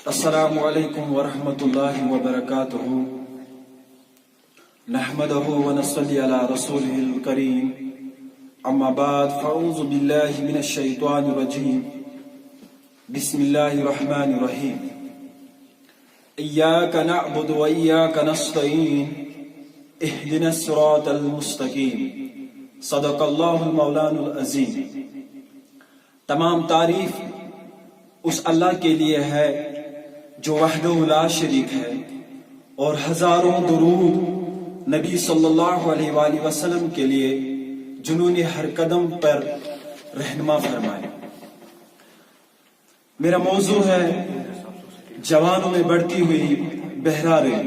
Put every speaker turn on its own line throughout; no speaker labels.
السلام علیکم ورحمۃ اللہ وبرکاتہ نحمده ونصلی علی رسوله الکریم اما بعد فاعوذ باللہ من الشیطان الرجیم بسم اللہ الرحمن الرحیم ایاک نعبد و ایاک نستعین اہدنا الصراط المستقیم صدق اللہ المولان العظیم۔ تمام تعریف اس اللہ کے لیے ہے جو وحدہ لا شریک ہے، اور ہزاروں درود نبی صلی اللہ علیہ وآلہ وسلم کے لیے جنہوں نے ہر قدم پر رہنما فرمائے۔ میرا موضوع ہے جوانوں میں بڑھتی ہوئی بہراریں۔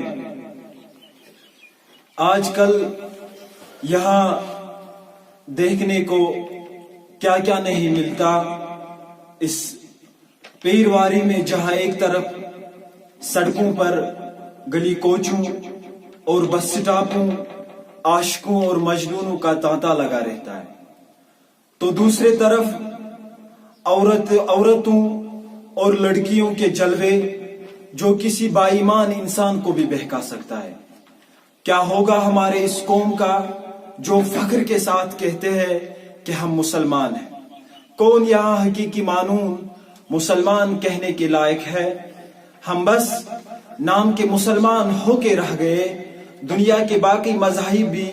آج کل یہاں دیکھنے کو کیا کیا نہیں ملتا۔ اس پیرواری میں جہاں ایک طرف سڑکوں پر گلی کوچوں اور بس سٹاپوں عاشقوں اور مجنونوں کا تانتا لگا رہتا ہے، تو دوسرے طرف عورتوں اور لڑکیوں کے جلوے جو کسی باایمان انسان کو بھی بہکا سکتا ہے۔ کیا ہوگا ہمارے اس قوم کا جو فخر کے ساتھ کہتے ہیں کہ ہم مسلمان ہیں؟ کون یہاں حقیقی مانون مسلمان کہنے کے لائق ہے؟ ہم بس نام کے مسلمان ہو کے رہ گئے۔ دنیا کے باقی مذاہب بھی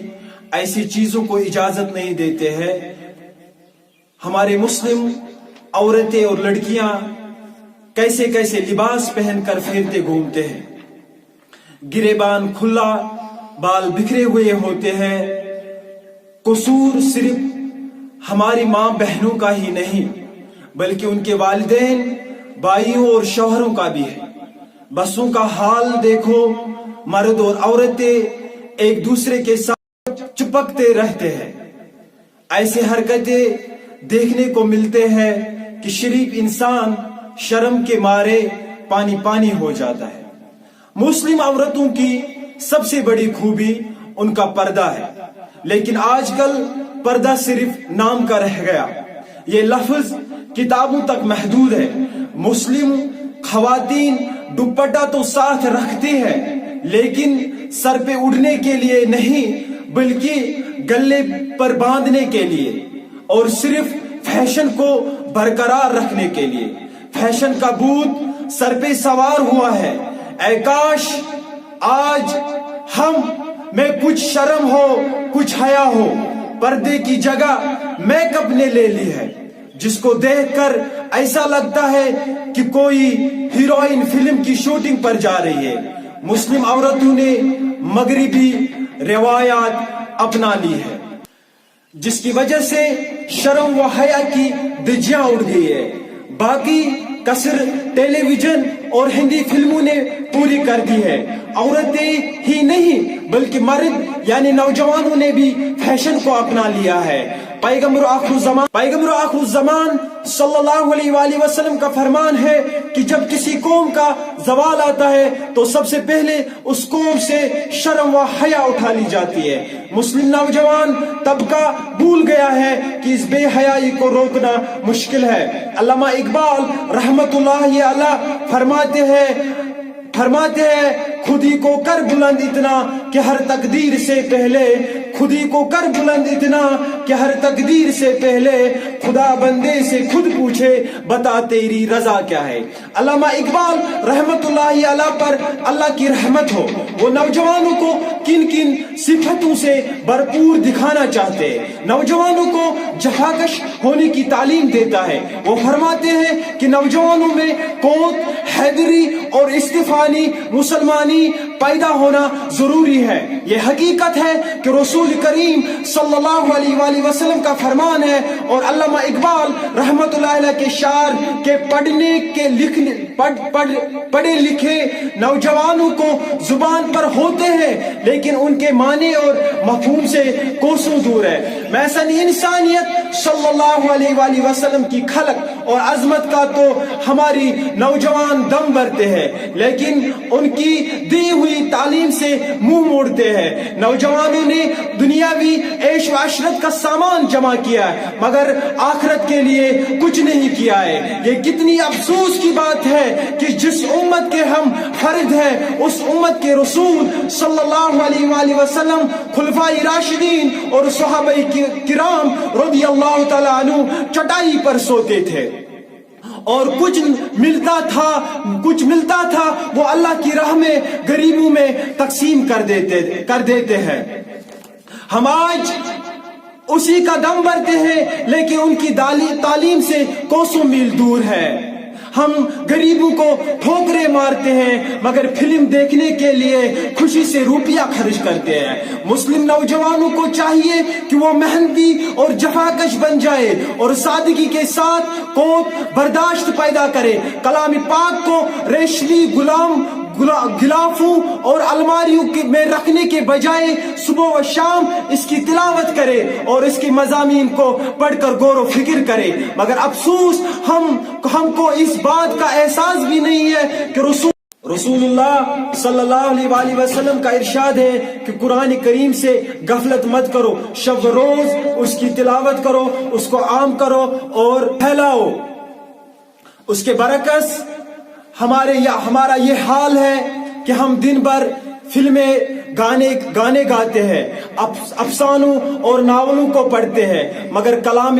ایسی چیزوں کو اجازت نہیں دیتے ہیں۔ ہمارے مسلم عورتیں اور لڑکیاں کیسے کیسے لباس پہن کر پھرتے گھومتے ہیں، گریبان کھلا، بال بکھرے ہوئے ہوتے ہیں۔ قصور صرف ہماری ماں بہنوں کا ہی نہیں بلکہ ان کے والدین، بھائیوں اور شوہروں کا بھی ہے۔ بسوں کا حال دیکھو، مرد اور عورتیں ایک دوسرے کے ساتھ چپکتے رہتے ہیں۔ ایسے حرکتیں دیکھنے کو ملتے ہیں کہ شریف انسان شرم کے مارے پانی پانی ہو جاتا ہے۔ مسلم عورتوں کی سب سے بڑی خوبی ان کا پردہ ہے، لیکن آج کل پردہ صرف نام کا رہ گیا۔ یہ لفظ کتابوں تک محدود ہے۔ مسلم خواتین دوپٹہ تو ساتھ رکھتی ہے، لیکن سر پہ اڑنے کے لیے نہیں بلکہ گلے پر باندھنے کے لیے، اور صرف فیشن کو برقرار رکھنے کے لیے۔ فیشن کا بھوت سر پہ سوار ہوا ہے۔ اے کاش آج ہم میں کچھ شرم ہو، کچھ حیا ہو۔ پردے کی جگہ میک اپ نے لے لی ہے، جس کو دیکھ کر ایسا لگتا ہے کہ کوئی ہیروئن فلم کی شوٹنگ پر جا رہی ہے۔ مسلم عورتوں نے مغربی روایات اپنا لی ہے، جس کی وجہ سے شرم و حیا کی دھجیاں اڑ گئی ہے۔ باقی کثر ٹیلی ویژن اور ہندی فلموں نے پوری کر دی ہے۔ عورتیں ہی نہیں بلکہ مرد یعنی نوجوانوں نے بھی فیشن کو اپنا لیا ہے۔ پیغمبر آخر الزمان صلی اللہ علیہ وآلہ وسلم کا فرمان ہے کہ جب کسی قوم کا زوال آتا ہے تو سب سے پہلے اس قوم سے شرم و حیا اٹھا لی جاتی ہے۔ مسلم نوجوان طبقہ بھول گیا ہے کہ اس بے حیائی کو روکنا مشکل ہے۔ علامہ اقبال رحمت اللہ علیہ فرماتے ہیں خود ہی کو کر بلند اتنا کہ ہر تقدیر سے پہلے، خود ہی کو کر بلند اتنا کہ ہر تقدیر سے پہلے خدا بندے سے خود پوچھے بتا تیری رضا کیا ہے۔ علامہ اقبال رحمت اللہ علیہ پر اللہ کی رحمت ہو۔ وہ نوجوانوں کو کن کن صفتوں سے بھرپور دکھانا چاہتے ہیں، نوجوانوں کو جہاکش ہونے کی تعلیم دیتا ہے۔ وہ فرماتے ہیں کہ نوجوانوں میں قوت، حیدری اور استفانی مسلمانی پیدا ہونا ضروری ہے۔ یہ حقیقت ہے کہ رسول کریم صلی اللہ علیہ وآلہ وسلم کا فرمان ہے، اور علامہ اقبال رحمت اللہ علیہ کے شعر کے پڑھے لکھے نوجوانوں کو زبان پر ہوتے ہیں لیکن ان کے معنی اور مفہوم سے کوسوں دور ہے۔ محسن انسانیت صلی اللہ علیہ وآلہ وسلم کی خلق اور عظمت کا تو ہماری نوجوان دم بھرتے ہیں، لیکن ان کی دی ہوئی تعلیم سے منہ موڑتے ہیں. نوجوانوں نے دنیاوی عیش و عشرت کا سامان جمع کیا ہے مگر آخرت کے لیے کچھ نہیں کیا ہے. یہ کتنی افسوس کی بات ہے کہ جس امت کے ہم فرد ہیں اس امت کے رسول صلی اللہ علیہ وآلہ وسلم، خلفائے راشدین اور صحابہ کرام رضی اللہ تعالیٰ عنہ چٹائی پر سوتے تھے اور کچھ ملتا تھا وہ اللہ کی راہ میں غریبوں میں تقسیم کر دیتے ہیں. ہم آج اسی کا دم بھرتے ہیں لیکن ان کی تعلیم سے کوسوں میل دور ہے. ہم غریبوں کو ٹھوکریں مارتے ہیں مگر فلم دیکھنے کے لیے خوشی سے روپیہ خرچ کرتے ہیں. مسلم نوجوانوں کو چاہیے کہ وہ محنتی اور جفاکش بن جائے اور سادگی کے ساتھ قوت برداشت پیدا کرے. کلام پاک کو ریشمی غلافوں اور الماریوں میں رکھنے کے بجائے صبح و شام اس کی تلاوت کرے اور اس کے مضامین کو پڑھ کر غور و فکر کرے. مگر افسوس ہم کو اس بات کا احساس بھی نہیں ہے کہ رسول اللہ صلی اللہ علیہ وآلہ وسلم کا ارشاد ہے کہ قرآن کریم سے غفلت مت کرو، شب و روز اس کی تلاوت کرو، اس کو عام کرو اور پھیلاؤ. اس کے برعکس ہمارا یہ حال ہے کہ ہم دن بھر فلمیں گانے گاتے ہیں، افسانوں اور ناولوں کو پڑھتے ہیں مگر کلام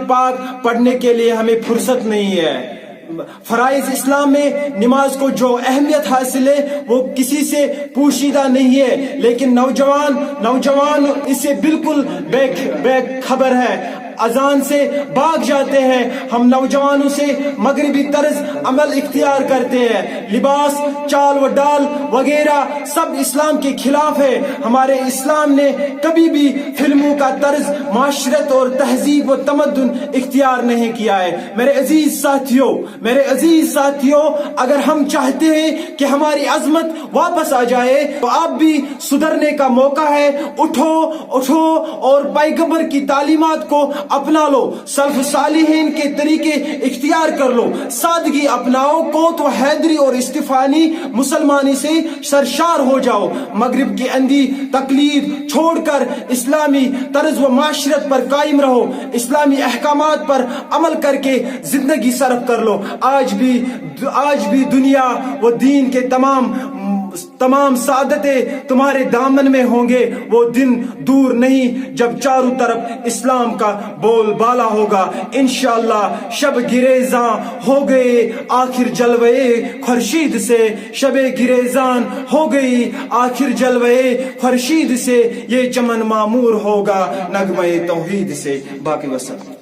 پاک پڑھنے کے لیے ہمیں فرصت نہیں ہے. فرائض اسلام میں نماز کو جو اہمیت حاصل ہے وہ کسی سے پوشیدہ نہیں ہے لیکن نوجوان اس سے بالکل بے خبر ہے، اذان سے بھاگ جاتے ہیں. ہم نوجوانوں سے مغربی طرز عمل اختیار کرتے ہیں، لباس، چال و ڈال وغیرہ سب اسلام کے خلاف ہے. ہمارے اسلام نے کبھی بھی فلموں کا طرز معاشرت اور تہذیب و تمدن اختیار نہیں کیا ہے. میرے عزیز ساتھیوں، اگر ہم چاہتے ہیں کہ ہماری عظمت واپس آ جائے تو اب بھی سدھرنے کا موقع ہے. اٹھو اور پیغمبر کی تعلیمات کو اپنا لو، سلف صالحین کے طریقے اختیار کر لو، سادگی اپناؤ، قوت و حیدری اور استفانی مسلمانی سے سرشار ہو جاؤ. مغرب کی اندھی تقلید چھوڑ کر اسلامی طرز و معاشرت پر قائم رہو، اسلامی احکامات پر عمل کر کے زندگی صرف کر لو. آج بھی دنیا و دین کے تمام سعادتیں تمہارے دامن میں ہوں گے. وہ دن دور نہیں جب چاروں طرف اسلام کا بول بالا ہوگا. انشاءاللہ شب گریزاں ہو گئے آخر جلوے خورشید سے، شب گریزان ہو گئی آخر جلوے خورشید سے، یہ چمن معمور ہوگا نغمہ توحید سے. باقی وسلم.